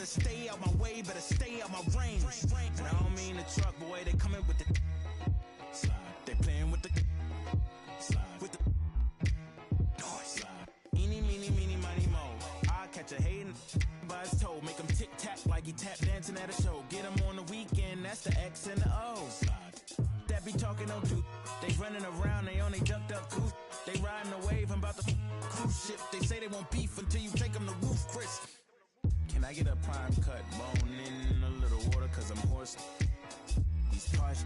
better stay out my way, better stay out my range. And I don't mean the truck, boy, they coming with the slide. They playing with the slide. With the noise. Eeny, meeny, meeny, miny, mo. I catch a hatin' by his toe, make him tic-tac like he tap dancing at a show. Get him on the weekend, that's the X and the O. That be talking no truth. They running around, they on they ducked up goose. They riding the wave, I'm about to cruise ship. They say they won't beef until you take them to roof, Chris. Can I get a prime cut bone in a little water, cause I'm hoarse. These parts.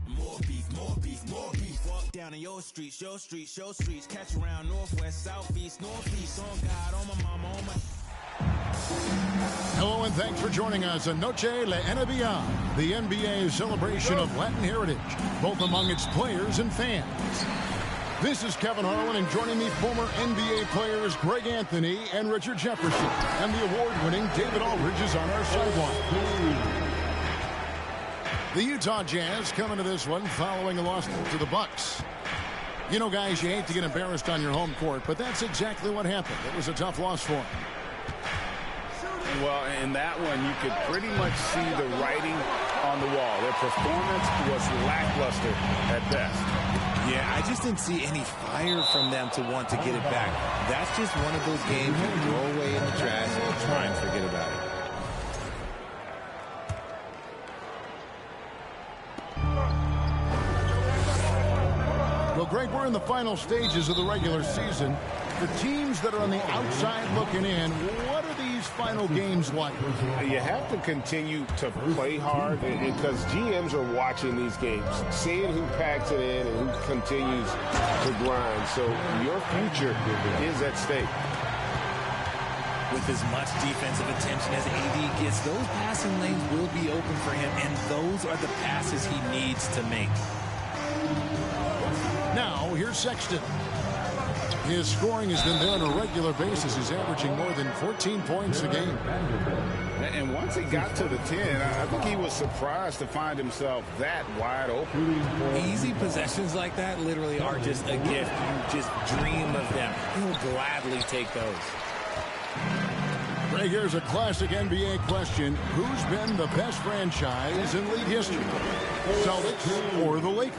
More beef, more beef, more beef. Walk down in your streets, your streets, your streets. Catch around northwest, southeast, northeast. On God, on my mama, on my... Hello and thanks for joining us on Noche La NBA, the NBA celebration of Latin heritage, both among its players and fans. This is Kevin Harlan, and joining me, former NBA players Greg Anthony and Richard Jefferson, and the award-winning David Aldridge is on our sideline. The Utah Jazz coming to this one following a loss to the Bucks. You know, guys, you hate to get embarrassed on your home court, but that's exactly what happened. It was a tough loss for them. Well, in that one, you could pretty much see the writing on the wall. Their performance was lackluster at best. Yeah, I just didn't see any fire from them to want to get it back. That's just one of those games you throw away in the trash and try and forget about it. Well, Greg, we're in the final stages of the regular season. The teams that are on the outside looking in, what are these final games like? You have to continue to play hard because GMs are watching these games, seeing who packs it in and who continues to grind. So your future is at stake. With as much defensive attention as AD gets, those passing lanes will be open for him, and those are the passes he needs to make. Now, here's Sexton. His scoring has been there on a regular basis. He's averaging more than 14 points a game. And once he got to the 10, I think he was surprised to find himself that wide open. Easy possessions like that literally are just a gift. You just dream of them. He'll gladly take those. Greg, here's a classic NBA question. Who's been the best franchise in league history? Celtics or the Lakers?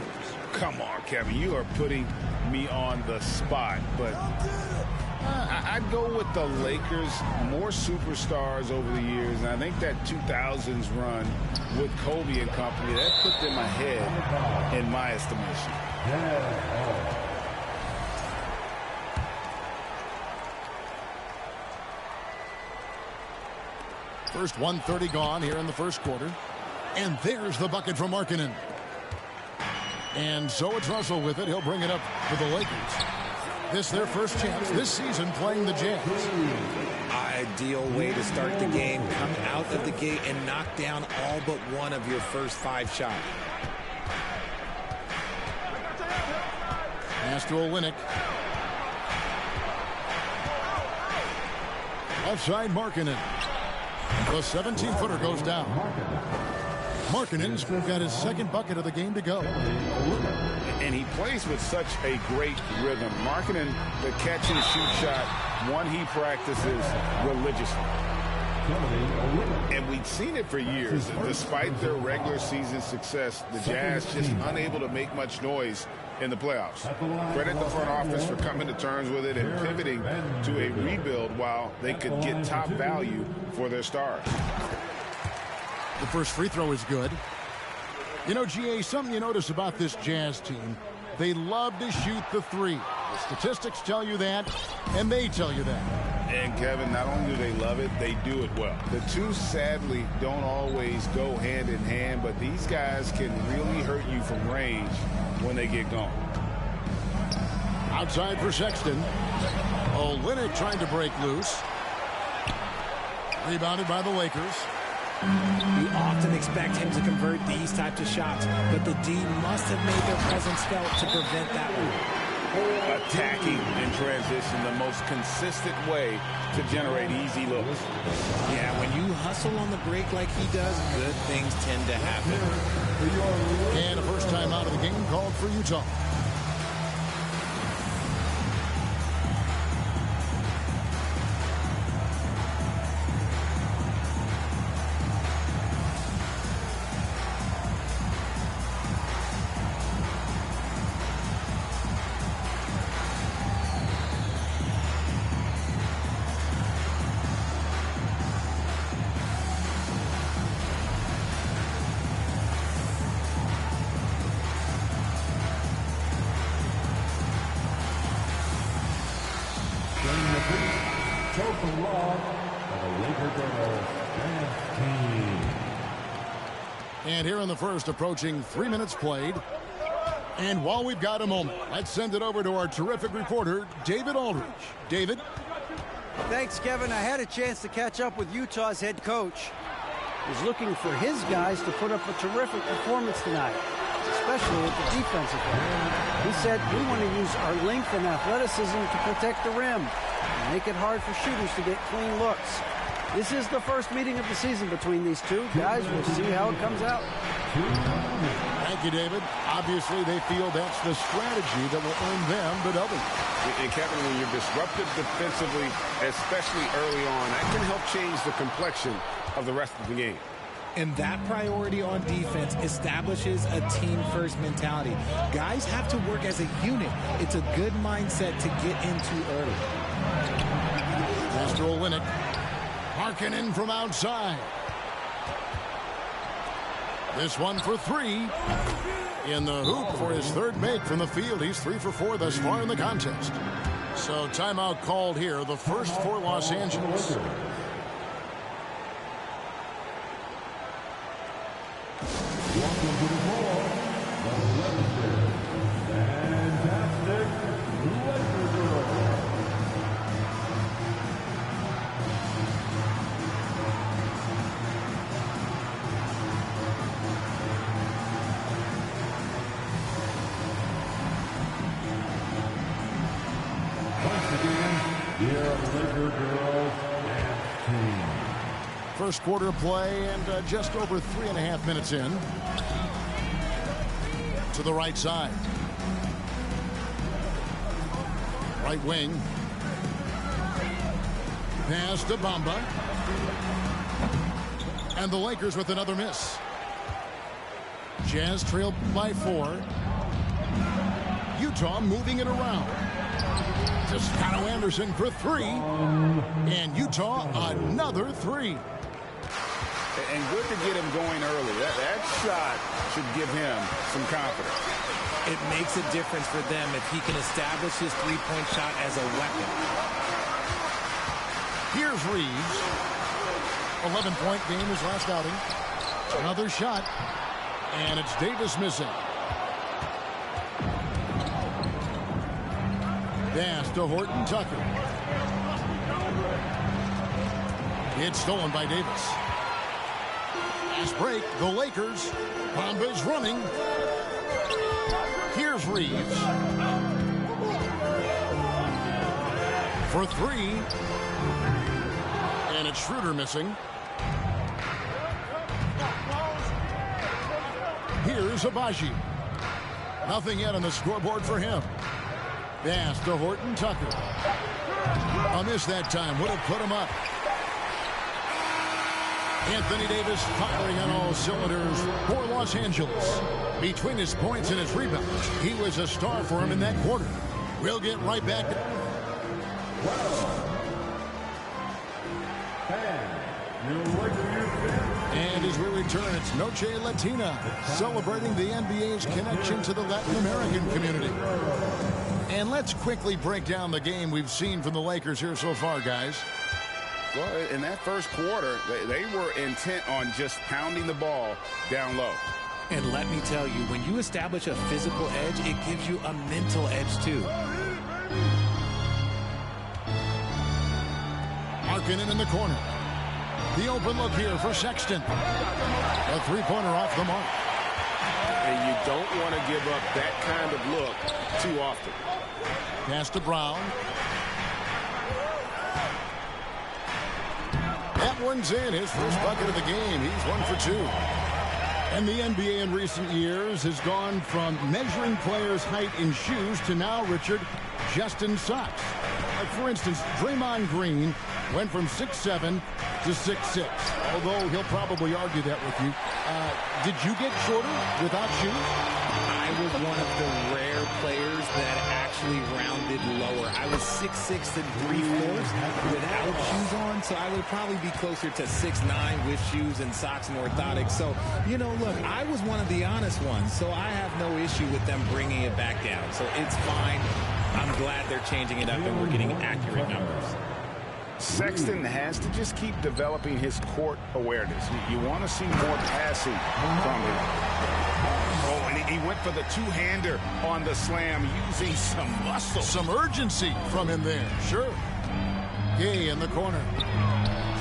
Come on, Kevin. You are putting me on the spot, but I'd go with the Lakers. More superstars over the years, and I think that 2000s run with Kobe and company, that put them ahead in my estimation. First 1:30 gone here in the first quarter. And there's the bucket from Markkanen. And so it's Russell with it. He'll bring it up for the Lakers. This their first chance this season playing the Jazz. Ideal way to start the game. Come out of the gate and knock down all but one of your first 5 shots. Pass to Olynyk. Left side Markkanen. The 17-footer goes down. Markkanen's got his second bucket of the game to go. And he plays with such a great rhythm. Markkanen, the catch and shoot shot, one he practices religiously. And we've seen it for years. Despite their regular season success, the Jazz just unable to make much noise in the playoffs. Credit the front office for coming to terms with it and pivoting to a rebuild while they could get top value for their stars. The first free throw is good. You know, GA, something you notice about this Jazz team, they love to shoot the three. The statistics tell you that, and they tell you that. And, Kevin, not only do they love it, they do it well. The two, sadly, don't always go hand in hand, but these guys can really hurt you from range when they get going. Outside for Sexton. Olynyk trying to break loose. Rebounded by the Lakers. We often expect him to convert these types of shots, but the D must have made their presence felt to prevent that one. Attacking in transition, the most consistent way to generate easy looks. Yeah, when you hustle on the break like he does, good things tend to happen. And a first time out of the game called for Utah. And here in the first, approaching 3 minutes played. And while we've got a moment, let's send it over to our terrific reporter, David Aldridge. David? Thanks, Kevin. I had a chance to catch up with Utah's head coach. He's looking for his guys to put up a terrific performance tonight, especially at the defensive end. He said, we want to use our length and athleticism to protect the rim and make it hard for shooters to get clean looks. This is the first meeting of the season between these two guys. We'll see how it comes out. Thank you, David. Obviously, they feel that's the strategy that will earn them the W. And Kevin, when you're disruptive defensively, especially early on, that can help change the complexion of the rest of the game. And that priority on defense establishes a team-first mentality. Guys have to work as a unit. It's a good mindset to get into early. Master will win it. Markkanen from outside. This one for three. In the hoop for his third make from the field. He's 3 for 4 thus far in the contest. So timeout called here. The first for Los Angeles. Welcome to the ball, the legendary, fantastic Lakers girl. Once again, your Laker girls dance team. First quarter of play and just over 3.5 minutes in. To the right side. Right wing. Pass to Bamba. And the Lakers with another miss. Jazz trail by 4. Utah moving it around. To Scotto Anderson for 3. And Utah another 3. And good to get him going early. That shot should give him some confidence. It makes a difference for them if he can establish his three-point shot as a weapon. Here's Reeves. 11-point game his last outing. Another shot. And it's Davis missing. Pass to Horton Tucker. It's stolen by Davis. Last break, the Lakers. Bamba's running. Here's Reeves. For 3. And it's Schroeder missing. Here's Abaji. Nothing yet on the scoreboard for him. Pass to Horton Tucker. A miss that time. Would have put him up. Anthony Davis firing on all cylinders for Los Angeles. Between his points and his rebounds, he was a star for him in that quarter. We'll get right back. And as we return, it's Noche Latina, celebrating the NBA's connection to the Latin American community. And let's quickly break down the game we've seen from the Lakers here so far, guys. Well, in that first quarter, they were intent on just pounding the ball down low. And let me tell you, when you establish a physical edge, it gives you a mental edge too. Markkanen in the corner. The open look here for Sexton. A three-pointer off the mark. And you don't want to give up that kind of look too often. Pass to Brown. That one's in. His first bucket of the game. He's 1 for 2. And the NBA in recent years has gone from measuring players' height in shoes to now, Richard, just in socks. Like, for instance, Draymond Green went from 6'7" to 6'6", although he'll probably argue that with you. Did you get shorter without shoes? I was one of the rare players that actually rounded lower. I was 6'6" and 3/4 without shoes on, so I would probably be closer to 6'9" with shoes and socks and orthotics. So, you know, look, I was one of the honest ones, so I have no issue with them bringing it back down. So it's fine. I'm glad they're changing it up and we're getting accurate numbers. Sexton has to just keep developing his court awareness. You want to see more passing from him. Oh, and he went for the two-hander on the slam using some muscle. Some urgency from him there, sure. Gay in the corner.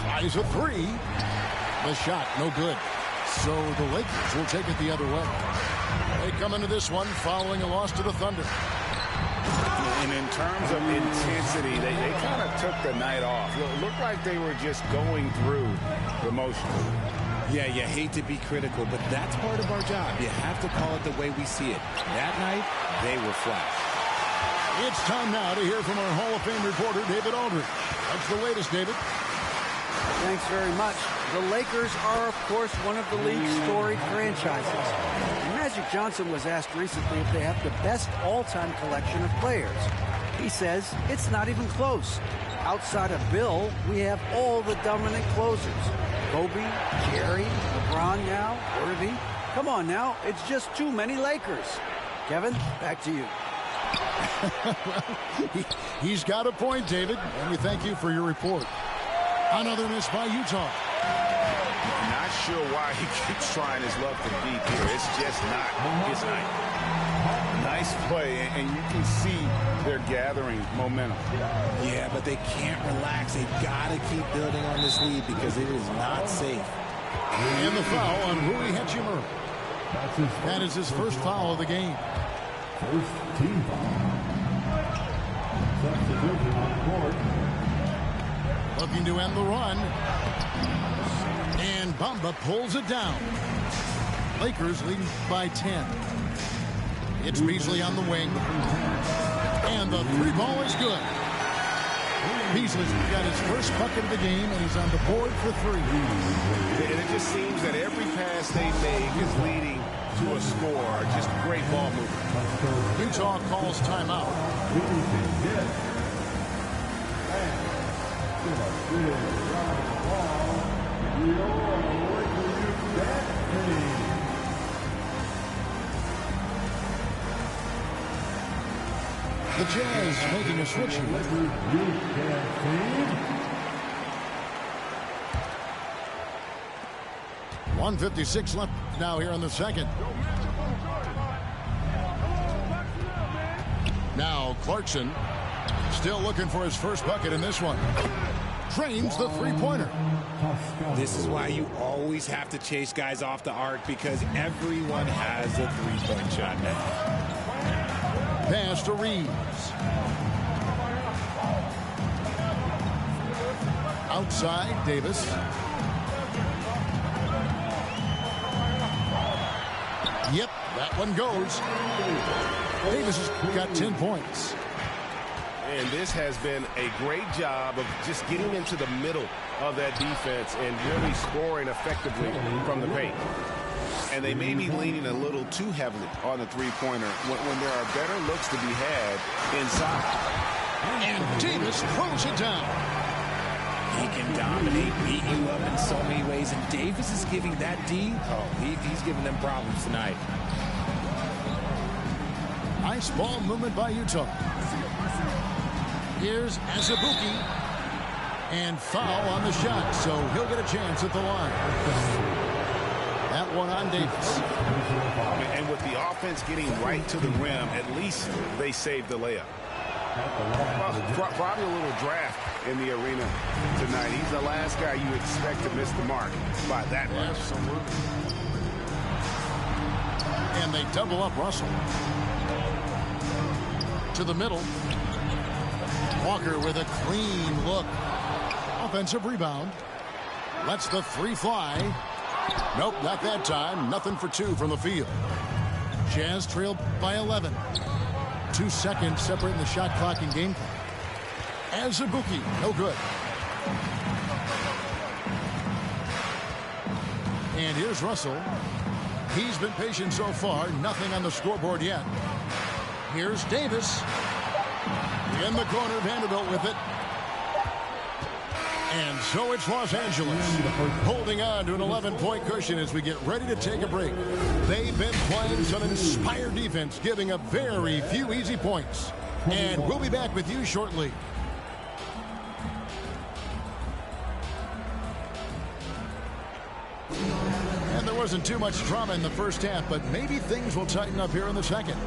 Tries a three. The shot, no good. So the Lakers will take it the other way. They come into this one following a loss to the Thunder. And in terms of intensity, they kind of took the night off. It looked like they were just going through the motions. Yeah, you hate to be critical, but that's part of our job. You have to call it the way we see it. That night, they were flat. It's time now to hear from our Hall of Fame reporter, David Aldridge. What's the latest, David? Thanks very much. The Lakers are, of course, one of the league's storied franchises. And Magic Johnson was asked recently if they have the best all-time collection of players. He says it's not even close. Outside of Bill, we have all the dominant closers. Kobe, Jerry, LeBron now, Irving. Come on now, it's just too many Lakers. Kevin, back to you. Well, he's got a point, David, and we thank you for your report. Another miss by Utah. Not sure why he keeps trying his luck from deep here. It's just not his night. Nice play, and you can see they're gathering momentum. Yeah, but they can't relax. They've got to keep building on this lead because it is not safe. And the foul on Rui Hachimura. That is his first foul of the game. First team foul. Substitution on the court. Looking to end the run. And Bamba pulls it down. Lakers leading by 10. It's Beasley on the wing. And the three ball is good. Beasley's got his first bucket of the game, and he's on the board for three. And it just seems that every pass they make is leading to a score. Just great ball movement. Utah calls timeout. The Jazz making a switch here. 1:56 left now here in the second. Now Clarkson still looking for his first bucket in this one. Drains the three-pointer. This is why you always have to chase guys off the arc because everyone has a three-point shot now. Pass to Reeves. Outside, Davis. Yep, that one goes. Davis has got 10 points. And this has been a great job of just getting into the middle of that defense and really scoring effectively from the paint. And they may be leaning a little too heavily on the three-pointer when there are better looks to be had inside. And Davis throws it down. He can dominate, beat you up in so many ways. And Davis is giving that D, he's giving them problems tonight. Nice ball movement by Utah. Here's Azubuike. And foul on the shot, so he'll get a chance at the line. That one on Davis. And with the offense getting right to the rim, at least they saved the layup. Probably a little draft in the arena tonight. He's the last guy you expect to miss the mark by that much. Absolutely. And they double up Russell. To the middle. Walker with a clean look. Offensive rebound. Lets the three fly. Nope, not that time. Nothing for two from the field. Jazz trailed by 11. 2 seconds separating the shot clock and game clock. Azubuike, no good. And here's Russell. He's been patient so far. Nothing on the scoreboard yet. Here's Davis. In the corner, Vanderbilt with it. And so it's Los Angeles holding on to an 11-point cushion as we get ready to take a break. They've been playing some inspired defense, giving up very few easy points. And we'll be back with you shortly. there wasn't too much drama in the first half, but maybe things will tighten up here in the second.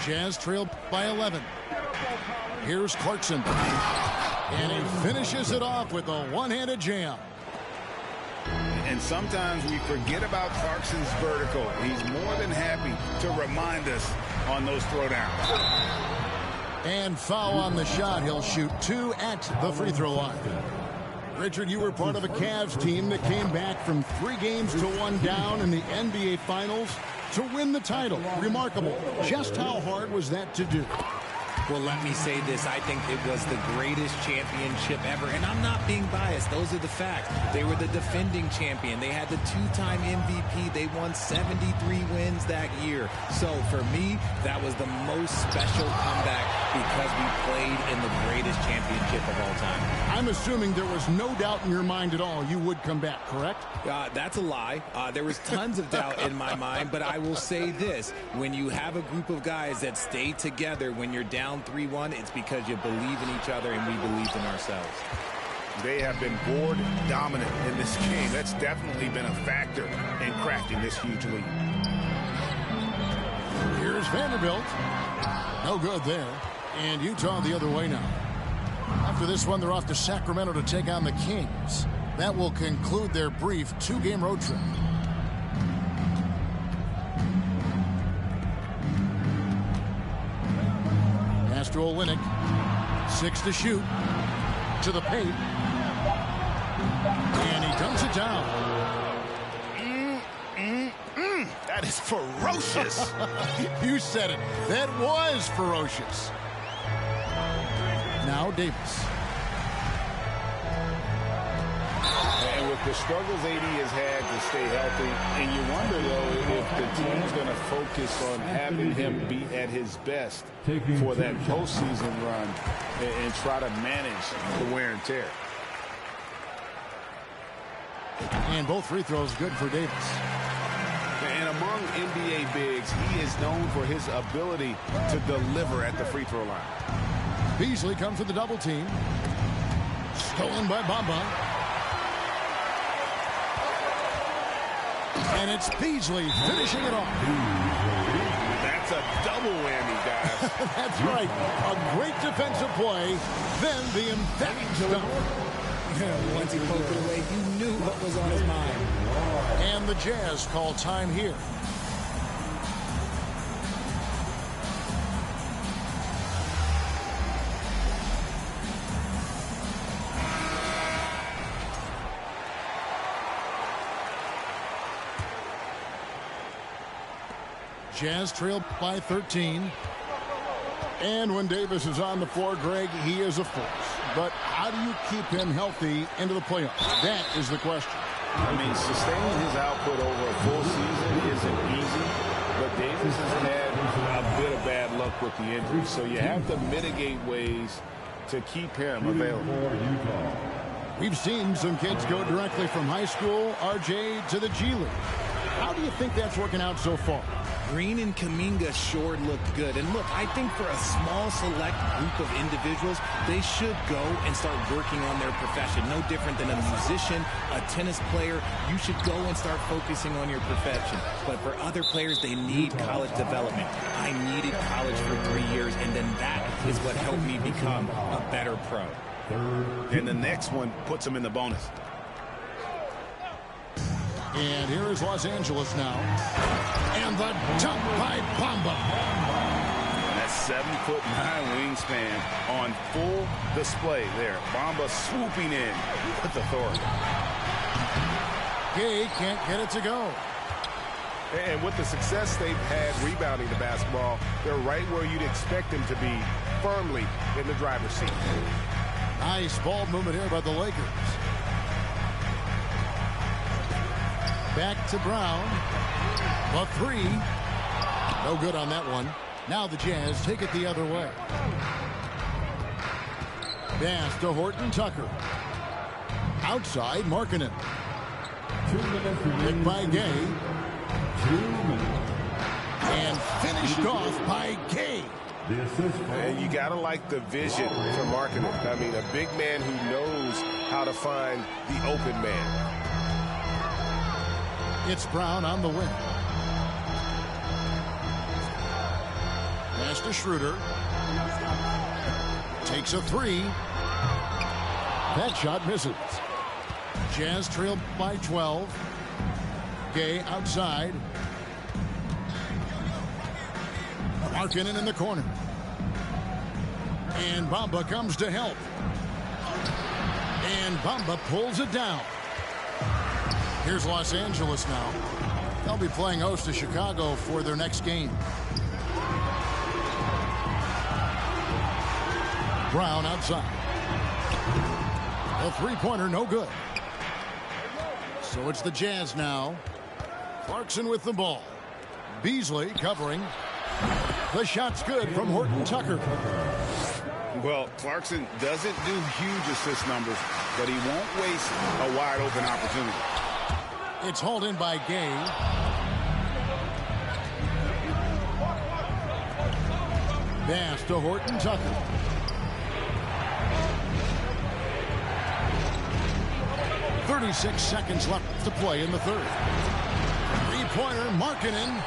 Jazz trailed by 11. Here's Clarkson. And he finishes it off with a one-handed jam. And sometimes we forget about Clarkson's vertical. He's more than happy to remind us on those throwdowns. And foul on the shot. He'll shoot 2 at the free throw line. Richard, you were part of a Cavs team that came back from 3 games to 1 down in the NBA Finals to win the title. Remarkable. Just how hard was that to do? Well, let me say this. I think it was the greatest championship ever. And I'm not being biased. Those are the facts. They were the defending champion. They had the 2-time MVP. They won 73 wins that year. So for me, that was the most special comeback because we played in the greatest championship of all time. I'm assuming there was no doubt in your mind at all you would come back, correct? That's a lie. There was tons of doubt in my mind, but I will say this. When you have a group of guys that stay together when you're down 3-1, it's because you believe in each other and we believed in ourselves. They have been board dominant in this game. That's definitely been a factor in crafting this huge lead. Here's Vanderbilt. No good there. And Utah the other way now. After this one, they're off to Sacramento to take on the Kings. That will conclude their brief 2-game road trip. Pass to Olynyk. 6 to shoot. To the paint. And he dumps it down. That is ferocious. You said it. That was ferocious. Now Davis. And with the struggles AD has had to stay healthy, and you wonder, though, if the team's going to focus on having him be at his best for that postseason run and try to manage the wear and tear. And both free throws good for Davis. And among NBA bigs, he is known for his ability to deliver at the free throw line. Beasley comes with the double team. Stolen by Bamba. And it's Beasley finishing it off. That's a double whammy, guys. That's right. A great defensive play. Then the emphatic dunk. Once he poked it away, you knew what was on his mind. And the Jazz call time here. Jazz trail by 13. And when Davis is on the floor, Greg, he is a force. But how do you keep him healthy into the playoffs? That is the question. I mean, sustaining his output over a full season isn't easy, but Davis has had a bit of bad luck with the injury, so you have to mitigate ways to keep him available. We've seen some kids go directly from high school, RJ, to the G League. How do you think that's working out so far? Green and Kuminga sure looked good. And look, I think for a small select group of individuals, they should go and start working on their profession. No different than a musician, a tennis player. You should go and start focusing on your profession. But for other players, they need college development. I needed college for 3 years, and then that is what helped me become a better pro. And the next one puts him in the bonus. And here is Los Angeles now. And the dunk by Bamba. That 7'9" wingspan on full display there. Bamba swooping in with authority. Gay can't get it to go. And with the success they've had rebounding the basketball, they're right where you'd expect them to be, firmly in the driver's seat. Nice ball movement here by the Lakers. Back to Brown. A 3. No good on that one. Now the Jazz take it the other way. Pass to Horton Tucker. Outside, Markkanen. Picked by Gay. 2 minutes. And finished off by Gay. The assist. And you got to like the vision for marketing. I mean, a big man who knows how to find the open man. It's Brown on the wing. Pass to Schroeder. Takes a three. That shot misses. Jazz trailed by 12. Gay outside. Markkanen in the corner. And Bamba comes to help. And Bamba pulls it down. Here's Los Angeles now. They'll be playing host to Chicago for their next game. Brown outside. A three-pointer, no good. So it's the Jazz now. Clarkson with the ball. Beasley covering. The shot's good from Horton Tucker. Well, Clarkson doesn't do huge assist numbers, but he won't waste a wide-open opportunity. It's hauled in by Gay. Pass to Horton Tucker. .36 seconds left to play in the third. Three-pointer, Markkanen.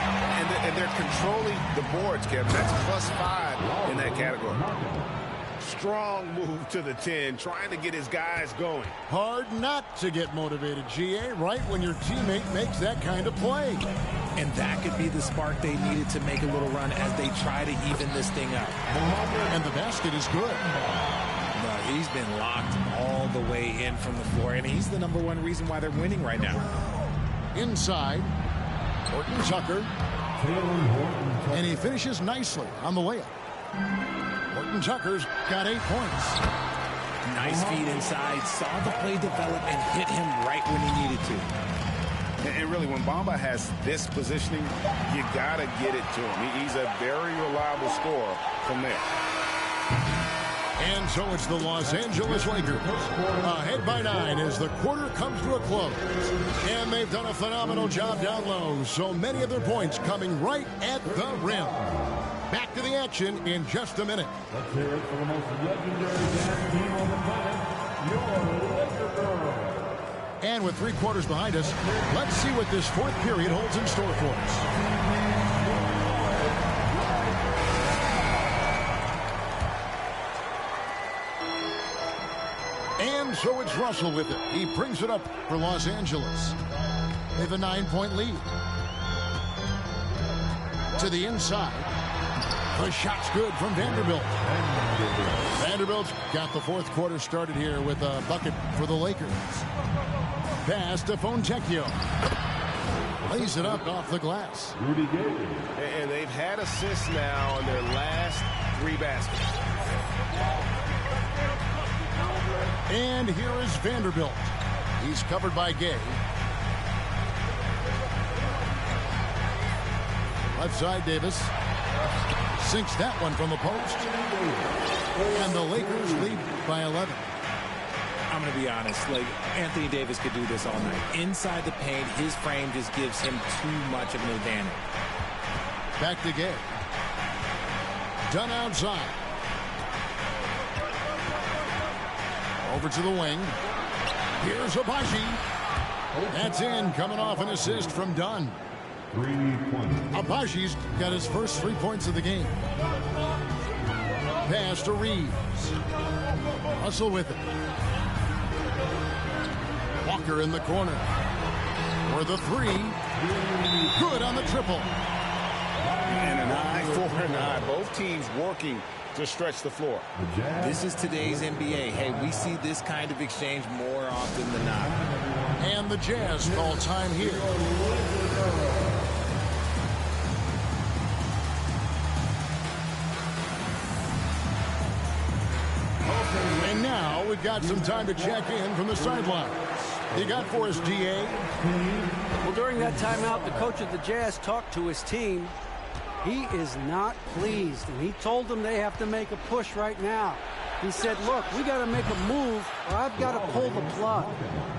And they're controlling the boards, Kevin. That's +5 in that category. Strong move to the 10, trying to get his guys going. Hard not to get motivated, GA, right when your teammate makes that kind of play. And that could be the spark they needed to make a little run as they try to even this thing up. And the basket is good. No, he's been locked all the way in from the floor, and he's the #1 reason why they're winning right now. Inside, Horton Tucker. And he finishes nicely on the layup. Horton Tucker's got 8 points. Nice feed inside, saw the play develop and hit him right when he needed to. And really, when Bamba has this positioning, you got to get it to him. He's a very reliable scorer from there. And so it's the Los Angeles Lakers ahead by 9 as the quarter comes to a close. And they've done a phenomenal job down low. So many of their points coming right at the rim. Back to the action in just a minute. Let's hear it for the most legendary Jazz team on the planet, your Lakers. And with 3 quarters behind us, let's see what this fourth period holds in store for us. And so it's Russell with it. He brings it up for Los Angeles. They have a 9-point lead. To the inside. The shot's good from Vanderbilt. Vanderbilt's got the fourth quarter started here with a bucket for the Lakers. Pass to Fontecchio. Lays it up off the glass. And they've had assists now in their last 3 baskets. And here is Vanderbilt. He's covered by Gay. Left side, Davis. Sinks that one from the post. And the Lakers lead by 11. I'm going to be honest, like, Anthony Davis could do this all night. Inside the paint, his frame just gives him too much of an advantage. Back to Gay. Done outside. Over to the wing. Here's Abaji. That's in, coming off an assist from Dunn. 3 points. Abaji's got his first 3 points of the game. Pass to Reeves. Russell with it. Walker in the corner. For the 3. Good on the triple. And an eye for an eye. Both teams working to stretch the floor. This is today's NBA. Hey, we see this kind of exchange more often than not. And the Jazz call time here. And now we've got some time to check in from the sidelines. You got for us, GA? Well, during that timeout, the coach of the Jazz talked to his team. He is not pleased, and he told them they have to make a push right now. He said, look, we got to make a move, or I've got to pull the plug.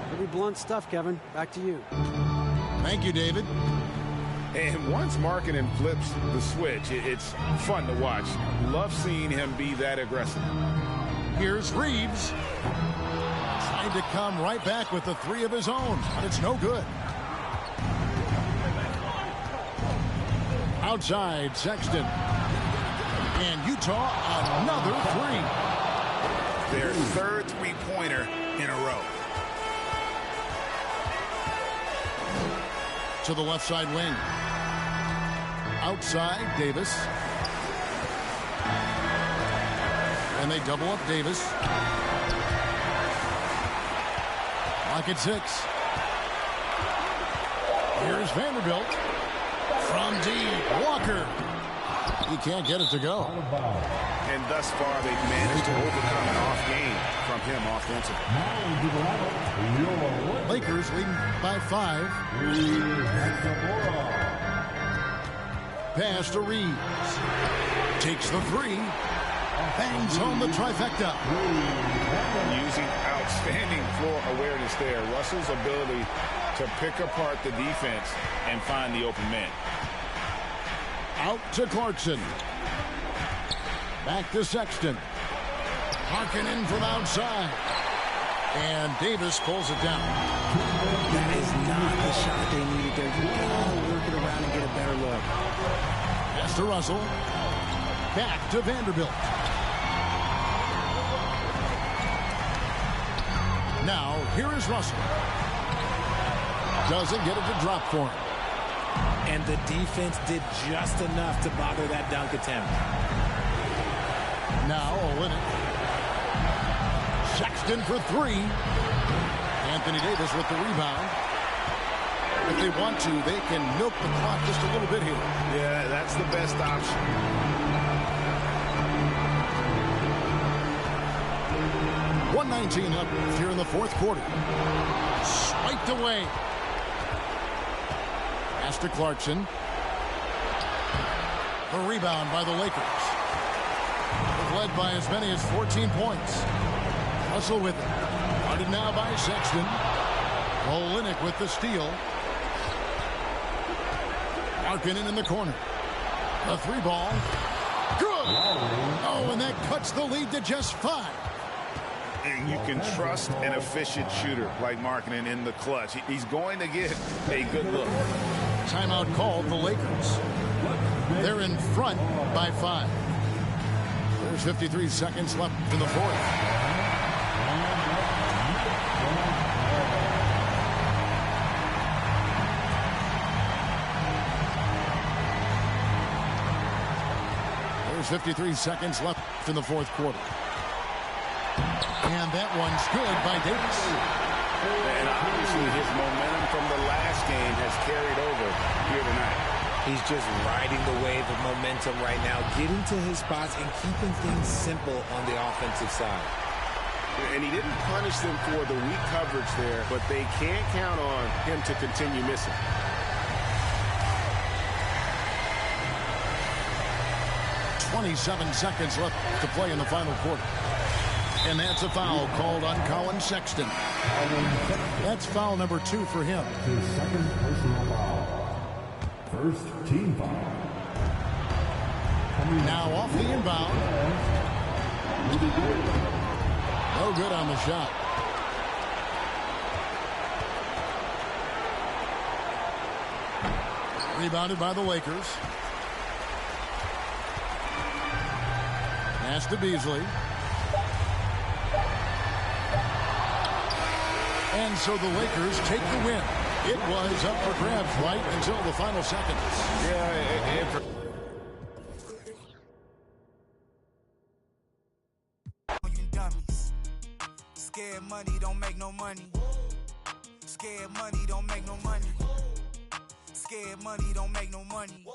Pretty blunt stuff, Kevin. Back to you. Thank you, David. And once Markkanen flips the switch, it's fun to watch. Love seeing him be that aggressive. Here's Reeves. Trying to come right back with the three of his own, but it's no good. Outside, Sexton. And Utah, another three. Their third three-pointer in a row. To the left side wing. Outside, Davis. And they double up Davis. Lock at 6. Here's Vanderbilt. From deep, Walker. He can't get it to go. And thus far, they've managed to overcome an off game from him offensively. Lakers leading by 5. Pass to Reeves. Takes the 3. Bangs home the trifecta. Using outstanding floor awareness there. Russell's ability to pick apart the defense and find the open man. Out to Clarkson. Back to Sexton. Markkanen from outside. And Davis pulls it down. That is not the shot they needed there. You gotta work it around and get a better look. Pass to Russell. Back to Vanderbilt. Now, here is Russell. Doesn't get it to drop for him. And the defense did just enough to bother that dunk attempt. Now, Olynyk. Sexton for 3. Anthony Davis with the rebound. If they want to, they can milk the clock just a little bit here. Yeah, that's the best option. .119 left here in the fourth quarter. Swiped away. Pass to Clarkson. A rebound by the Lakers. They've led by as many as 14 points. Russell with it. Guarded now by Sexton. Olynyk with the steal. Markkanen in the corner. A 3 ball. Good! Oh, and that cuts the lead to just 5. And you can trust an efficient shooter like Markkanen in the clutch. He's going to get a good look. Timeout called the Lakers. They're in front by 5. There's 53 seconds left in the fourth. There's 53 seconds left in the fourth quarter. And that one's good by Davis. And obviously his momentum from the last game has carried over here tonight. He's just riding the wave of momentum right now, getting to his spots and keeping things simple on the offensive side. And he didn't punish them for the weak coverage there, but they can't count on him to continue missing. .27 seconds left to play in the final quarter. And that's a foul called on Colin Sexton. That's foul number 2 for him. His second personal foul. First team foul. Now off the inbound. No good on the shot. Rebounded by the Lakers. Pass to Beasley. And so the Lakers take the win. It was up for grabs right until the final seconds. Yeah, Scared money don't make no money. Scared money don't make no money. Scared money don't make no money.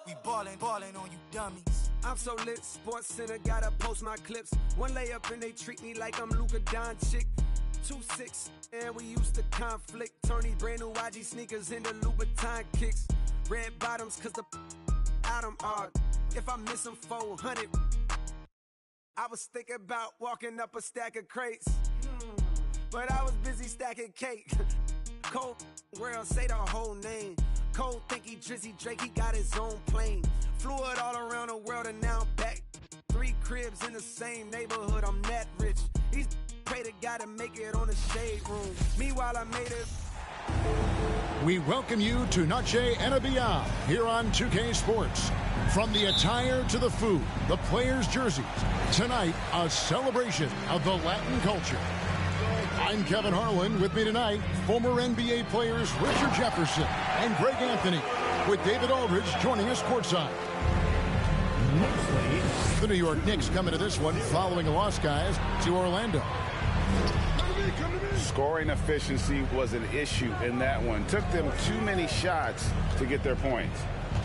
We ballin' on you dummies. I'm so lit, Sports Center, gotta post my clips. One layup and they treat me like I'm Luka Doncic. 2-6, and we used to conflict. Turn these brand new YG sneakers into Louboutin kicks. Red bottoms, cause the Adam art. If I miss them 400, I was thinking about walking up a stack of crates. But I was busy stacking cake. Cold world, say the whole name. Cole think he Drizzy Drake, he got his own plane. Flew it all around the world and now I'm back. 3 cribs in the same neighborhood, I'm that rich. He's pray to God to make it on the shade room. Meanwhile, I made it. We welcome you to Noche and Beyond here on 2K Sports. From the attire to the food, the players' jerseys, tonight a celebration of the Latin culture. I'm Kevin Harlan. With me tonight, former NBA players Richard Jefferson and Greg Anthony, with David Aldridge joining us courtside. The New York Knicks come into this one following a loss, guys, to Orlando. Scoring efficiency was an issue in that one. Took them too many shots to get their points.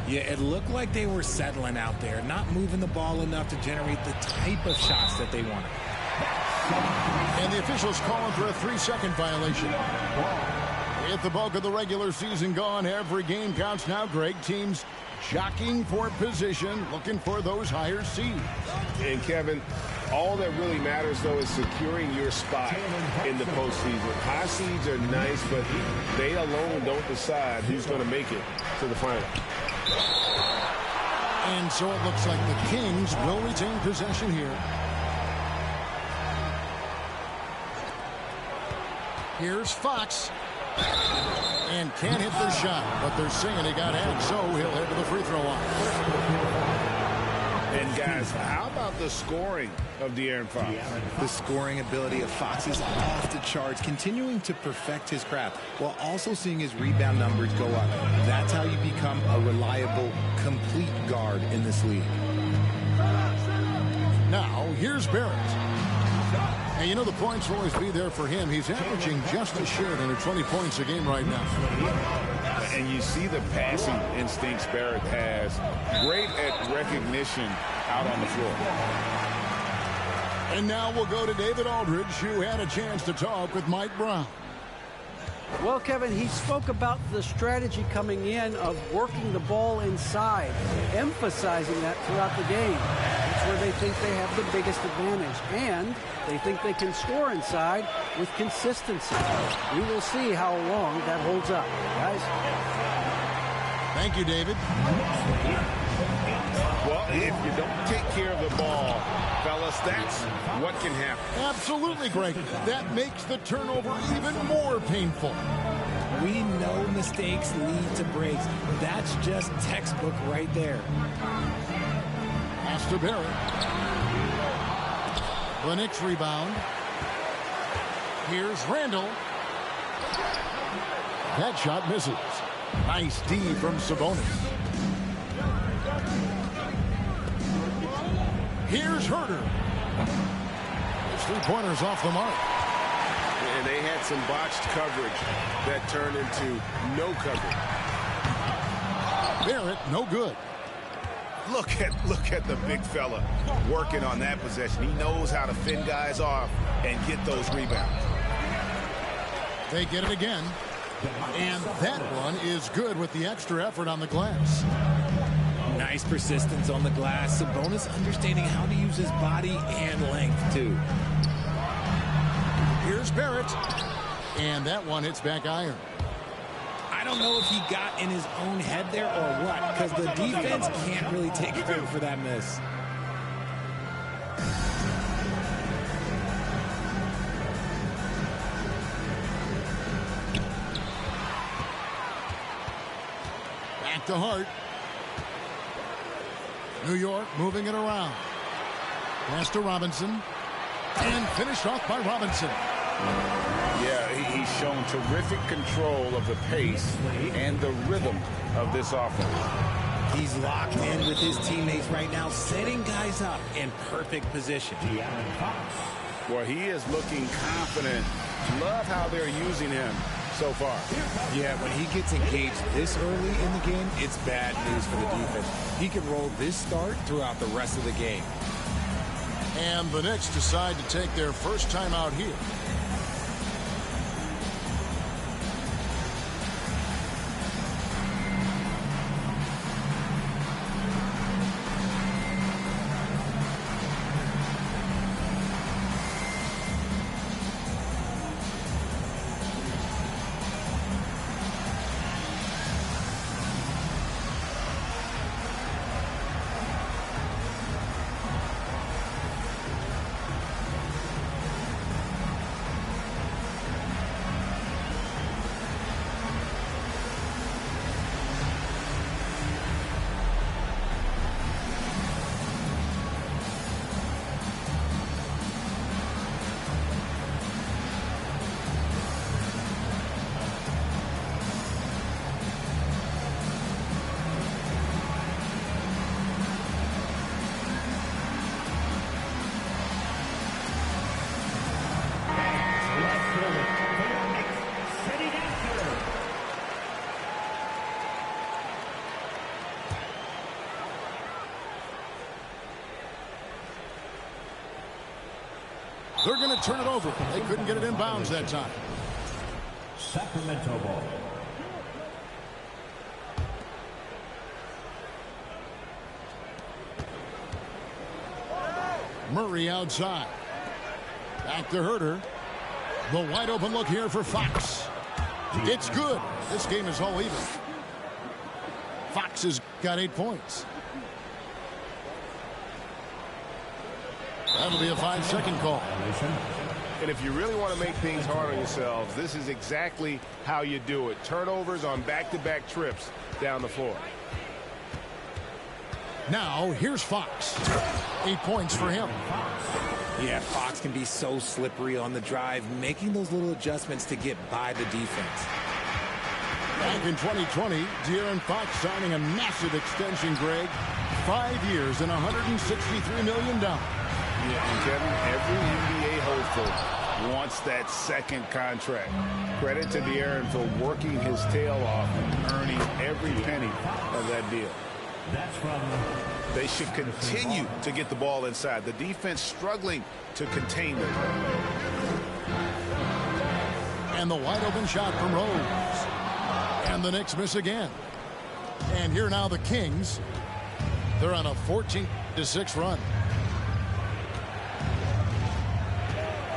Yeah, it looked like they were settling out there, not moving the ball enough to generate the type of shots that they wanted. And the officials calling for a 3-second violation. With the bulk of the regular season gone, every game counts now, Greg. Teams jockeying for position, looking for those higher seeds. And Kevin, all that really matters, though, is securing your spot in the postseason. High seeds are nice, but they alone don't decide who's going to make it to the final. And so it looks like the Kings will retain possession here. Here's Fox. And can't hit the shot, but they're saying he got had, so he'll head to the free throw line. And guys, how about the scoring of De'Aaron Fox? The scoring ability of Fox is off the charts, continuing to perfect his craft while also seeing his rebound numbers go up. That's how you become a reliable, complete guard in this league. Now, here's Barrett. And you know the points will always be there for him. He's averaging just a shade under 20 points a game right now. And you see the passing instincts Barrett has. Great at recognition out on the floor. And now we'll go to David Aldridge, who had a chance to talk with Mike Brown. Well, Kevin, he spoke about the strategy coming in of working the ball inside, emphasizing that throughout the game. That's where they think they have the biggest advantage, and they think they can score inside with consistency. We will see how long that holds up, guys. Thank you, David. Well, if you don't take care of the ball, fellas, that's what can happen. Absolutely, Greg. That makes the turnover even more painful. We know mistakes lead to breaks. That's just textbook right there. Pass to Barrett. The Knicks rebound. Here's Randall. That shot misses. Nice D from Sabonis. Here's Herter. His 3-pointers off the mark. And they had some botched coverage that turned into no coverage. Barrett, no good. Look at the big fella working on that possession. He knows how to fend guys off and get those rebounds. They get it again. And that one is good with the extra effort on the glass. Nice persistence on the glass. Sabonis understanding how to use his body and length, too. Here's Barrett. And that one hits back iron. I don't know if he got in his own head there or what, because the defense can't really take credit for that miss. Back to Hart. New York moving it around. Pass to Robinson. And finished off by Robinson. Yeah, he's shown terrific control of the pace and the rhythm of this offense. He's locked in with his teammates right now, setting guys up in perfect position. Well, he is looking confident. Love how they're using him so far. Yeah, when he gets engaged this early in the game, it's bad news for the defense. He can roll this start throughout the rest of the game. And the Knicks decide to take their first time out here. They're going to turn it over. They couldn't get it in bounds that time. Sacramento ball. Murray outside. Back to Herter. The wide open look here for Fox. It's good. This game is all even. Fox has got 8 points. That'll be a 5-second call. And if you really want to make things hard on yourselves, this is exactly how you do it. Turnovers on back-to-back trips down the floor. Now, here's Fox. 8 points for him. Yeah, Fox can be so slippery on the drive, making those little adjustments to get by the defense. Back in 2020, De'Aaron Fox signing a massive extension, Greg. 5 years and $163 million. Yeah, and Kevin, every NBA hopeful wants that second contract. Credit to De'Aaron for working his tail off and earning every penny of that deal. That's from... They should continue to get the ball inside. The defense struggling to contain them. And the wide open shot from Rose. And the Knicks miss again. And here now the Kings. They're on a 14-6 run.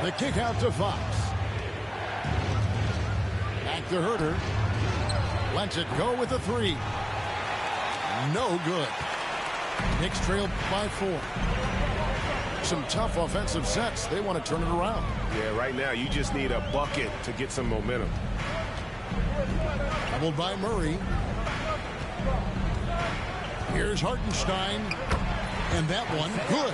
The kick out to Fox. Back to Herter. Lets it go with the 3. No good. Knicks trail by 4. Some tough offensive sets. They want to turn it around. Yeah, right now you just need a bucket to get some momentum. Doubled by Murray. Here's Hartenstein. And that one, good.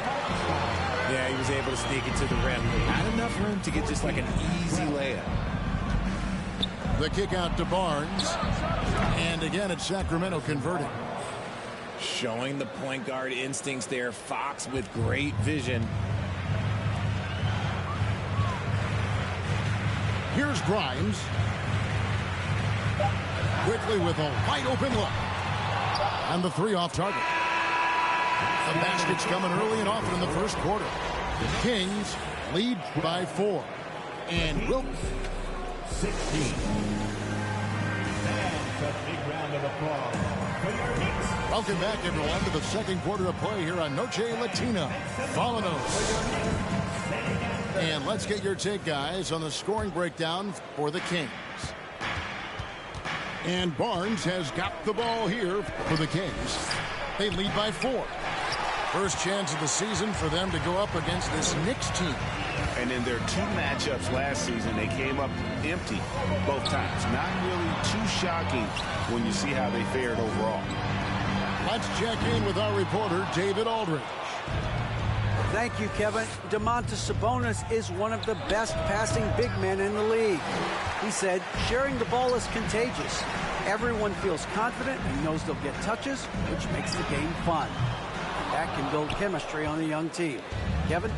Yeah, he was able to sneak it to the rim. Not enough room to get just like an easy layup. The kick out to Barnes. And again, it's Sacramento converting. Showing the point guard instincts there. Fox with great vision. Here's Grimes. Quickly with a wide open look. And the 3 off target. The basket's coming early and often in the first quarter. The Kings lead by 4. And Wilt. 16. And a big round of applause for your Knicks. Welcome back, everyone, to the second quarter of play here on Noche Latina. Follow-nos. And let's get your take, guys, on the scoring breakdown for the Kings. And Barnes has got the ball here for the Kings. They lead by 4. First chance of the season for them to go up against this Knicks team. And in their 2 matchups last season, they came up empty both times. Not really too shocking when you see how they fared overall. Let's check in with our reporter, David Aldridge. Thank you, Kevin. Domantas Sabonis is one of the best passing big men in the league. He said, sharing the ball is contagious. Everyone feels confident and knows they'll get touches, which makes the game fun. That can build chemistry on a young team. Kevin?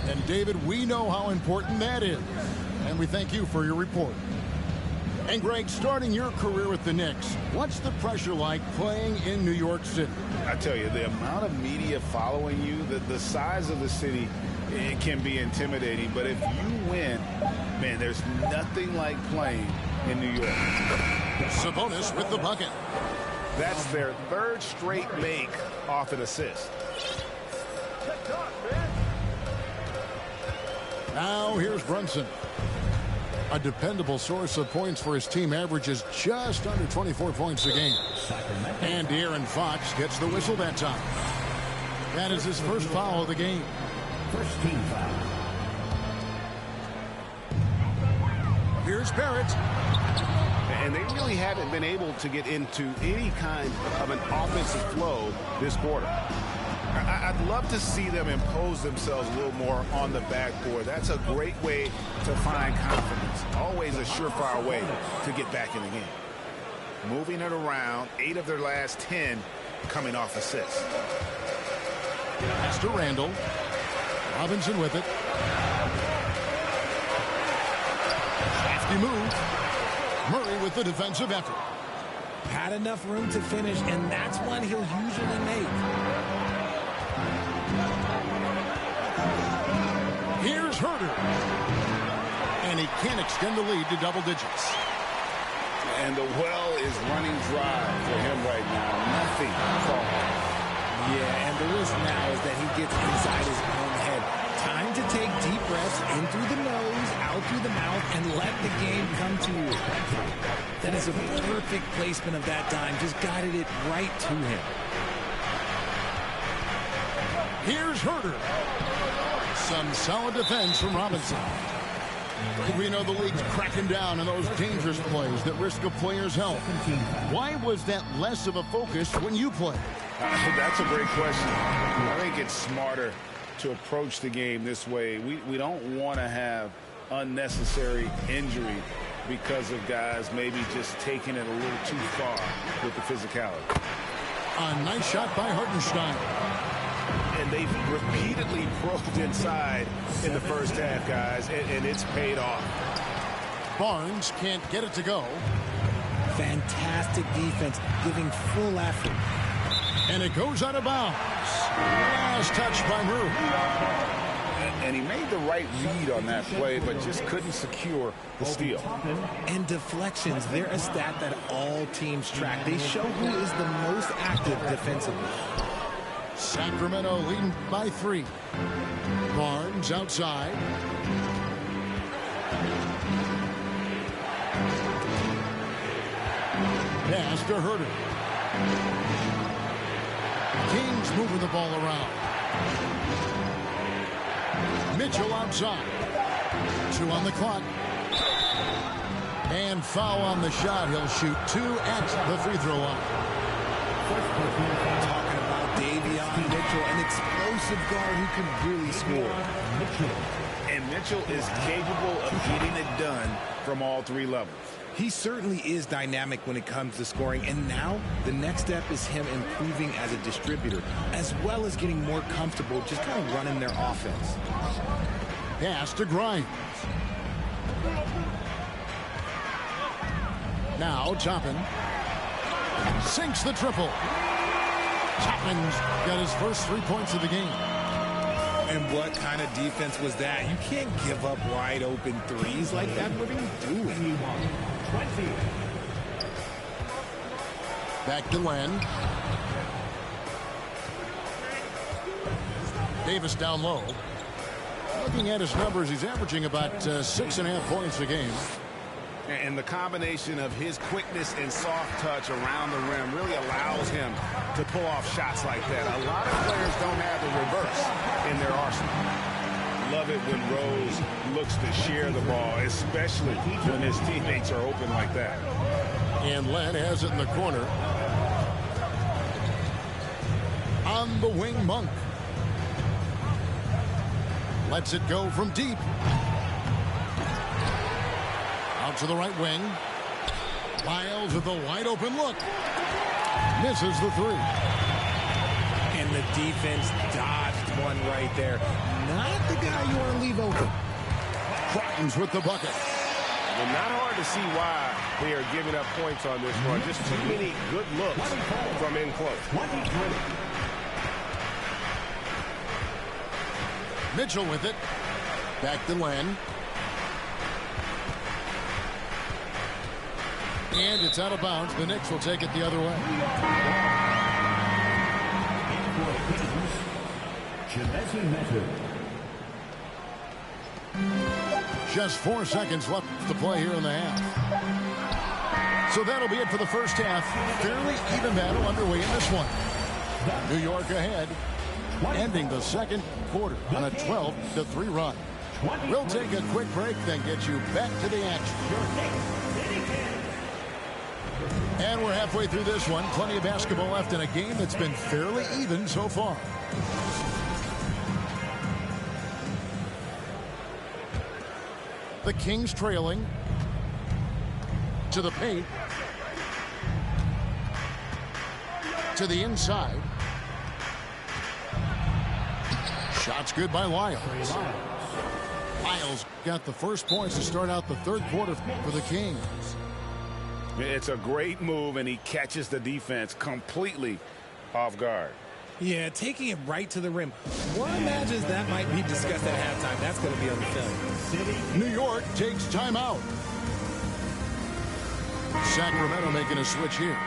And David, we know how important that is. And we thank you for your report. And Greg, starting your career with the Knicks, what's the pressure like playing in New York City? I tell you, the amount of media following you, the size of the city, it can be intimidating. But if you win, man, there's nothing like playing in New York. Sabonis with the bucket. That's their 3rd straight make off an assist. Now here's Brunson. A dependable source of points for his team, averages just under 24 points a game. And De'Aaron Fox gets the whistle that time. That is his first foul of the game. First team foul. Here's Barrett. And they really haven't been able to get into any kind of an offensive flow this quarter. I'd love to see them impose themselves a little more on the backboard. That's a great way to find confidence. Always a surefire way to get back in the game. Moving it around, 8 of their last 10 coming off assists. Pass to Randall. Robinson with it. Crafty move. Murray with the defensive effort. Had enough room to finish, and that's one he'll usually make. Here's Herder. And he can't extend the lead to double digits. And the well is running dry for him right now. Nothing falling. Yeah, and the risk now is that he gets inside his own head. Time to take deep breaths in through the nose, out through the mouth, and let the game come to you. That is a perfect placement of that dime. Just guided it right to him. Here's Herder. Some solid defense from Robinson. We know the league's cracking down on those dangerous plays that risk a player's health. Why was that less of a focus when you played? That's a great question. I think it's smarter to approach the game this way. We don't want to have unnecessary injury because of guys maybe just taking it a little too far with the physicality. A nice shot by Hartenstein. And they've repeatedly probed inside in the first half, guys, and it's paid off. Barnes can't get it to go. Fantastic defense, giving full effort. And it goes out of bounds. Last touch by Amuro. And he made the right read on that play, but just couldn't secure the steal. And deflections, they're a stat that all teams track. They show who is the most active defensively. Sacramento leading by 3. Barnes outside. Pass to Herder. Kings moving the ball around. Mitchell outside. 2 on the clock. And foul on the shot. He'll shoot 2 at the free throw line. Talking about Davion Mitchell, an explosive guard who can really score. And Mitchell is capable of getting it done from all 3 levels. He certainly is dynamic when it comes to scoring, and now the next step is him improving as a distributor, as well as getting more comfortable just kind of running their offense. Pass to Grimes. Now Toppin sinks the triple. Toppin's got his first 3 points of the game. And what kind of defense was that? You can't give up wide open threes like that. What are you doing? Back to Len. Davis down low. Looking at his numbers, he's averaging about 6.5 points a game. And the combination of his quickness and soft touch around the rim really allows him to pull off shots like that. A lot of players don't have the reverse in their arsenal. Love it when Rose looks to share the ball, especially when his teammates are open like that. And Len has it in the corner. On the wing, Monk. Lets it go from deep. Out to the right wing. Lyles with a wide open look. Misses the 3. And the defense dodged one right there. Not the guy you want to leave open. Crichton's with the bucket. Well, not hard to see why they are giving up points on this one. Just too many good looks from in close. Mitchell with it. Back to Len. And it's out of bounds. The Knicks will take it the other way. Just 4 seconds left to play here in the half. So that'll be it for the first half. Fairly even battle underway in this one. New York ahead, ending the second quarter on a 12-3 run. We'll take a quick break, then get you back to the action. And we're halfway through this one. Plenty of basketball left in a game that's been fairly even so far. The Kings trailing to the paint. To the inside. Shots good by Lyles. Lyles got the first points to start out the third quarter for the Kings. It's a great move, and he catches the defense completely off guard. Yeah, taking it right to the rim. One imagines that might be discussed at halftime. That's going to be on the film. New York takes timeout. Sacramento making a switch here.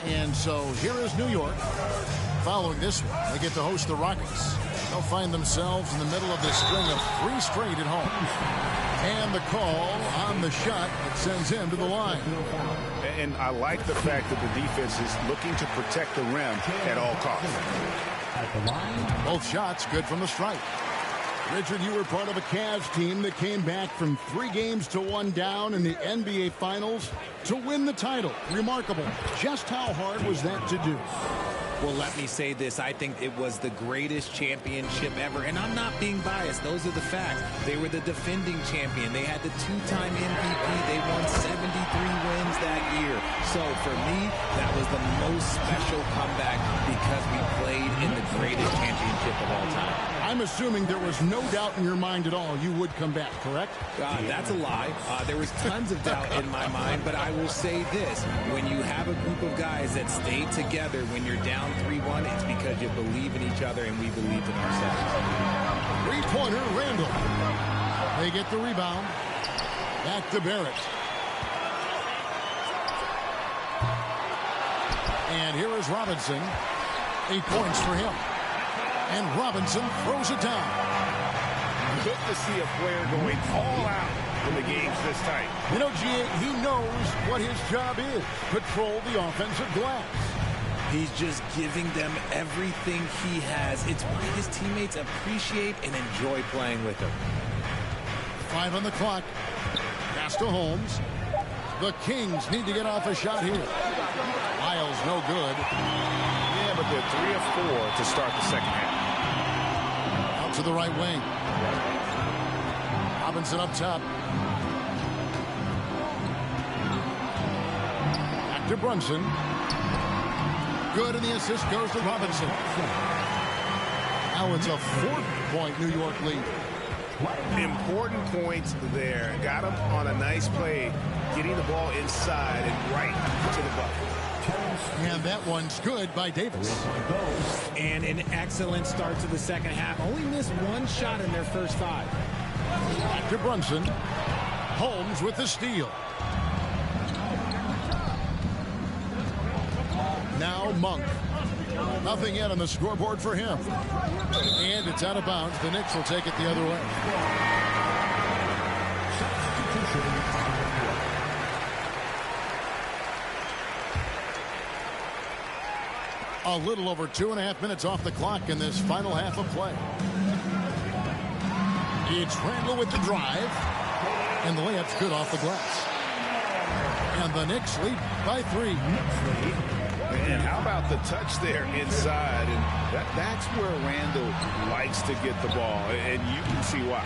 And so here is New York. Following this one, they get to host the Rockets. They'll find themselves in the middle of this string of 3 straight at home. And the call on the shot that sends him to the line. And I like the fact that the defense is looking to protect the rim at all costs. Both shots good from the stripe. Richard, you were part of a Cavs team that came back from 3 games to 1 down in the NBA Finals to win the title. Remarkable. Just how hard was that to do? Well, let me say this. I think it was the greatest championship ever. And I'm not being biased. Those are the facts. They were the defending champion. They had the 2-time MVP. They won 73 wins that year. So for me, that was the most special comeback because we played in the greatest championship of all time. I'm assuming there was no doubt in your mind at all you would come back, correct? That's a lie. There was tons of doubt in my mind, but I will say this. When you have a group of guys that stay together when you're down 3-1, it's because you believe in each other and we believed in ourselves. 3-pointer, Randall. They get the rebound. Back to Barrett. And here is Robinson. 8 points for him. And Robinson throws it down. Good to see a player going all out when the game's this tight. You know, G.A., he knows what his job is. Control the offensive glass. He's just giving them everything he has. It's why his teammates appreciate and enjoy playing with him. 5 on the clock. Pass to Holmes. The Kings need to get off a shot here. Lyles no good. Yeah, but they're 3 of 4 to start the second half. Out to the right wing. Robinson up top. Back to Brunson. Good, and the assist goes to Robinson. Now it's a 4-point New York lead. Important points there. Got him on a nice play, getting the ball inside and right to the bucket. And that one's good by Davis. And an excellent start to the second half. Only missed 1 shot in their first 5. Back to Brunson. Holmes with the steal. Now Monk. Nothing yet on the scoreboard for him. And it's out of bounds. The Knicks will take it the other way. A little over 2.5 minutes off the clock in this final half of play. It's Randall with the drive. And the layup's good off the glass. And the Knicks lead by 3. And how about the touch there inside? And that's where Randall likes to get the ball, and you can see why.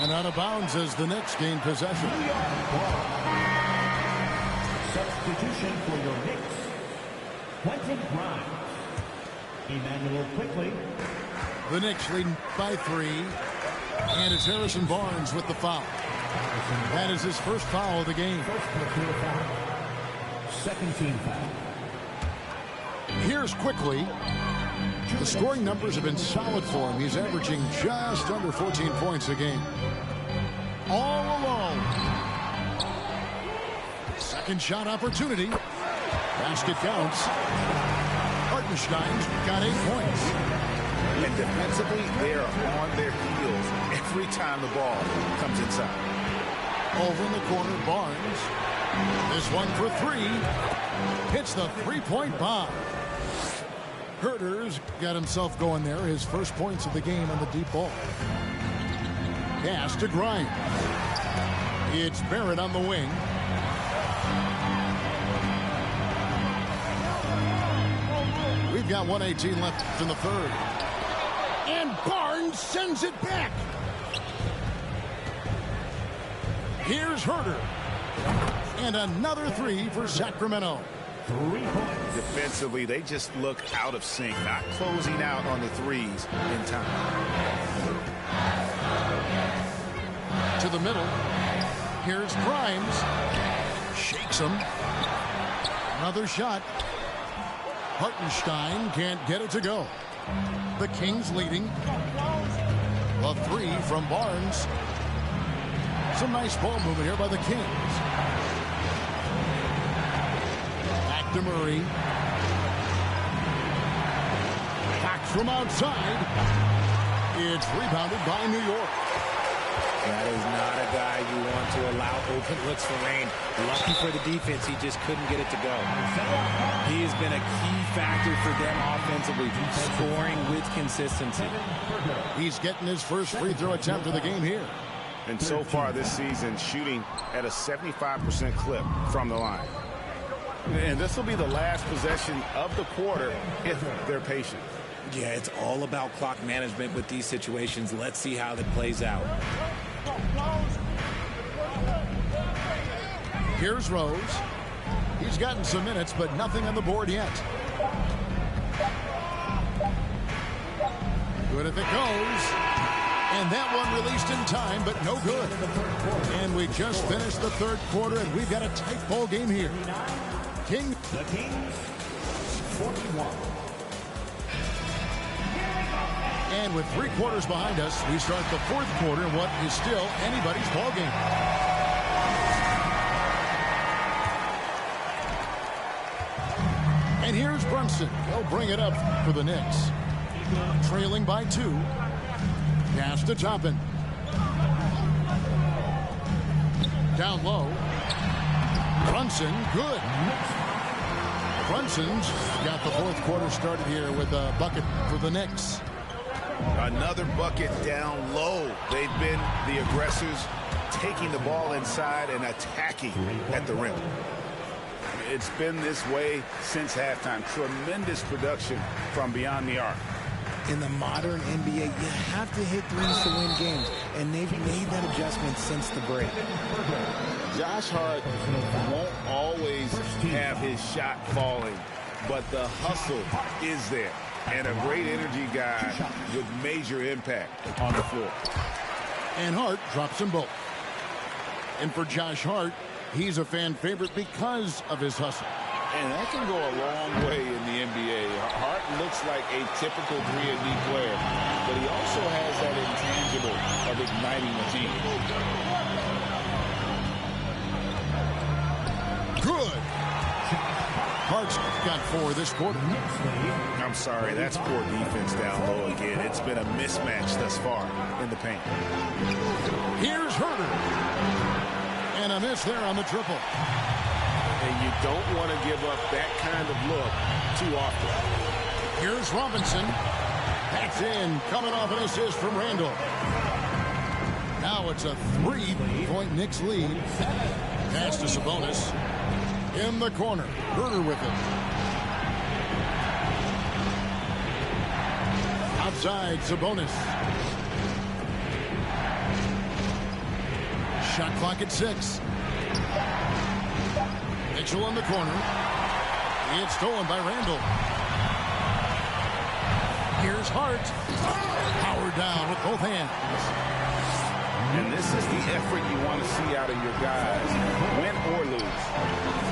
And out of bounds as the Knicks gain possession. Substitution for your Knicks. Quentin Grimes. Emmanuel quickly. The Knicks lead by 3. And it's Harrison Barnes with the foul. That is his first foul of the game. Second team foul. Here's quickly. The scoring numbers have been solid for him. He's averaging just under 14 points a game. All alone. Second shot opportunity. Basket counts. Hartenstein's got 8 points. And defensively, they are on their heels every time the ball comes inside. Over in the corner, Barnes. This one for 3. Hits the 3-point bomb. Herter's got himself going there. His first points of the game on the deep ball. Pass to Grimes. It's Barrett on the wing. We've got 1:18 left in the third. And Barnes sends it back. Here's Herter. And another 3 for Sacramento. 3 points. Defensively, they just look out of sync, not closing out on the threes in time. To the middle. Here's Grimes. Shake Tricks him. Another shot. Hartenstein can't get it to go. The Kings leading. A three from Barnes. Some nice ball movement here by the Kings. Back to Murray. Back from outside. It's rebounded by New York. That is not a guy you want to allow open looks for Rain. Lucky for the defense, he just couldn't get it to go. He has been a key factor for them offensively, scoring with consistency. He's getting his first free throw attempt of the game here. And so far this season, shooting at a 75% clip from the line. And this will be the last possession of the quarter if they're patient. Yeah, it's all about clock management with these situations. Let's see how that plays out. Here's Rose. He's gotten some minutes, but nothing on the board yet. Good if it goes. And that one released in time, but no good. And we just finished the third quarter, and we've got a tight ball game here. The Kings, 41. And with 3 quarters behind us, we start the fourth quarter in what is still anybody's ball game. And here's Brunson. He'll bring it up for the Knicks. Trailing by 2. Pass to Toppin. Down low. Brunson, good. Brunson's got the fourth quarter started here with a bucket for the Knicks. Another bucket down low. They've been the aggressors, taking the ball inside and attacking at the rim. It's been this way since halftime. Tremendous production from beyond the arc. In the modern NBA, you have to hit threes to win games, and they've made that adjustment since the break. Josh Hart won't always have his shot falling, but the hustle is there. And a great energy guy with major impact on the floor. And Hart drops them both. And for Josh Hart, he's a fan favorite because of his hustle. And that can go a long way in the NBA. Hart looks like a typical 3-and-D player, but he also has that intangible of igniting the team. Good. Hart's got 4 this quarter. I'm sorry, that's poor defense down low again. It's been a mismatch thus far in the paint. Here's Herter. And a miss there on the triple. And you don't want to give up that kind of look too often. Here's Robinson. That's in, coming off an assist from Randall. Now it's a 3-point Knicks lead. Pass to Sabonis. In the corner. Herter with it. Outside, Sabonis. Shot clock at 6. Mitchell in the corner. It's stolen by Randall. Here's Hart. Powered down with both hands. And this is the effort you want to see out of your guys, win or lose.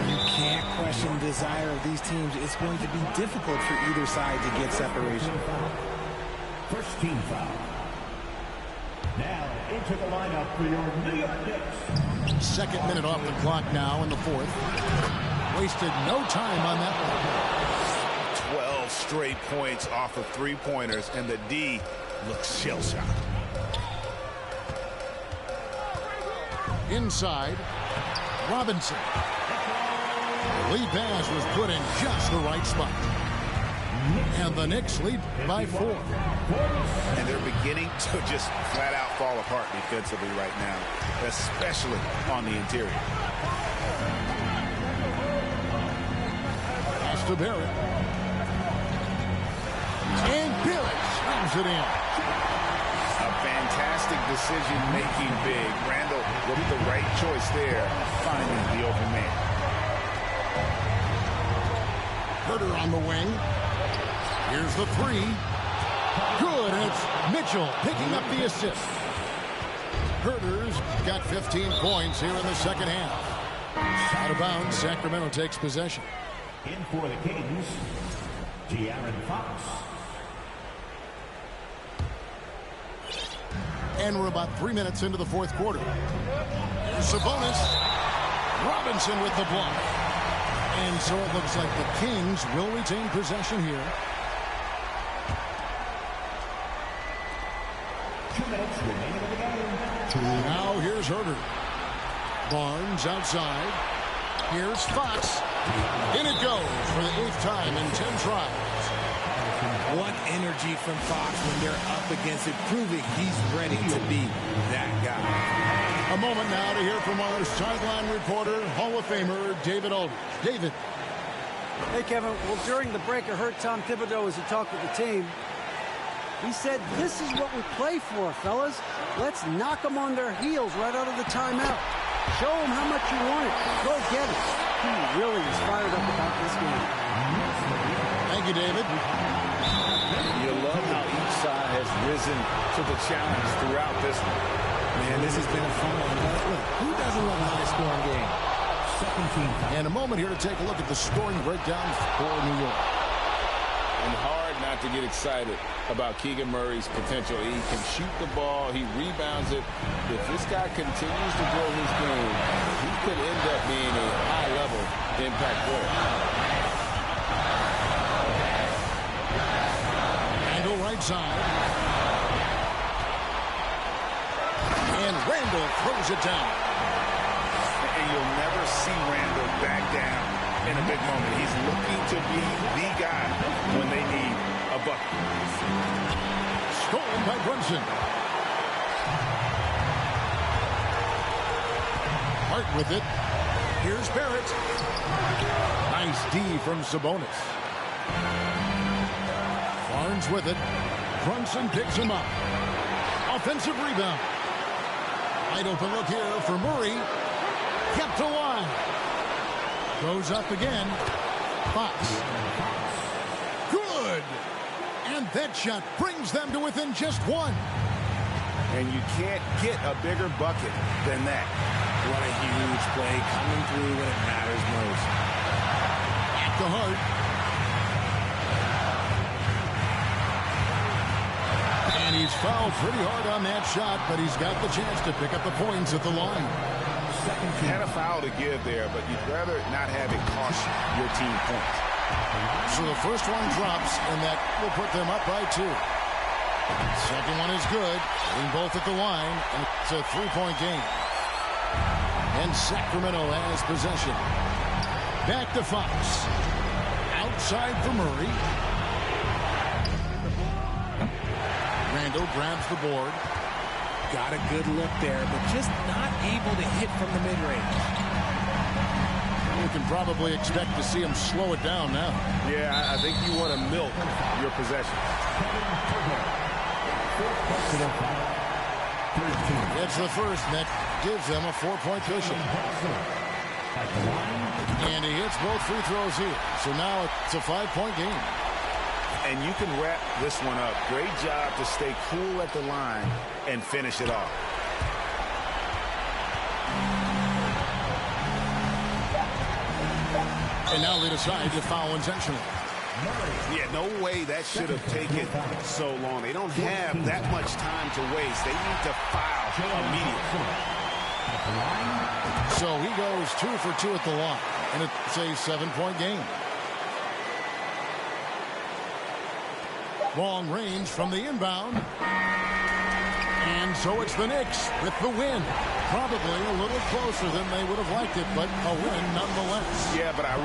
You can't question the desire of these teams. It's going to be difficult for either side to get separation. First team foul. Now into the lineup for your New York Knicks. Second minute off the clock now in the fourth. Wasted no time on that one. 12 straight points off of 3-pointers, and the D looks shell-shocked. Inside, Robinson. The lead pass was put in just the right spot. And the Knicks lead by 4. And they're beginning to just flat out fall apart defensively right now, especially on the interior. Pass to Barrett. And Barrett slams it in. A fantastic decision-making big. Randall with the right choice there, finding the open man. Herter on the wing. Here's the 3. Good, and it's Mitchell picking up the assist. Herter's got 15 points here in the second half. Shot inbounds. Sacramento takes possession. In for the Kings, De'Aaron Fox. And we're about 3 minutes into the fourth quarter. Here's Sabonis. Robinson with the block. And so it looks like the Kings will retain possession here. 2 minutes remaining in the game. Now here's Herter. Barnes outside. Here's Fox. In it goes for the 8th time in 10 tries. What energy from Fox when they're up against it, proving he's ready to be that guy. A moment now to hear from our sideline reporter, Hall of Famer David Aldridge. David. Hey, Kevin. Well, during the break, I heard Tom Thibodeau as he talked with the team. He said, this is what we play for, fellas. Let's knock them on their heels right out of the timeout. Show them how much you want it. Go get it. He really is fired up about this game. Thank you, David. You love how each side has risen to the challenge throughout this one. Man, this has been a fun one. Look, who doesn't love a high-scoring game? And a moment here to take a look at the scoring breakdown for New York. And hard not to get excited about Keegan Murray's potential. He can shoot the ball. He rebounds it. If this guy continues to grow his game, he could end up being a high-level impact player. Randall right side. And Randall throws it down. And you'll never see Randall back down in a big moment. He's looking to be the guy when they need a bucket. Stolen by Brunson. Hart with it. Here's Barrett. Nice D from Sabonis. Barnes with it. Brunson picks him up. Offensive rebound. Wide open look here for Murray. Kept alive. Goes up again. Fox. Good. And that shot brings them to within just one. And you can't get a bigger bucket than that. What a huge play coming through when it matters most. At the Hart. And he's fouled pretty hard on that shot, but he's got the chance to pick up the points at the line. You had a foul to give there, but you'd rather not have it cost your team points. So the first one drops, and that will put them up by 2. Second one is good, hitting both at the line, and it's a 3-point game. And Sacramento has possession. Back to Fox. Outside for Murray. Randall grabs the board. Got a good look there, but just not able to hit from the mid-range. We can probably expect to see him slow it down now. Yeah, I think you want to milk your possession. It's the first that gives them a 4-point cushion. And he hits both free throws here. So now it's a 5-point game. And you can wrap this one up. Great job to stay cool at the line and finish it off. And now they decide to foul intentionally. Yeah, no way that should have taken so long. They don't have that much time to waste. They need to foul immediately. So he goes 2 for 2 at the line. And it's a 7-point game. Long range from the inbound. And so it's the Knicks with the win. Probably a little closer than they would have liked it, but a win nonetheless. Yeah, but I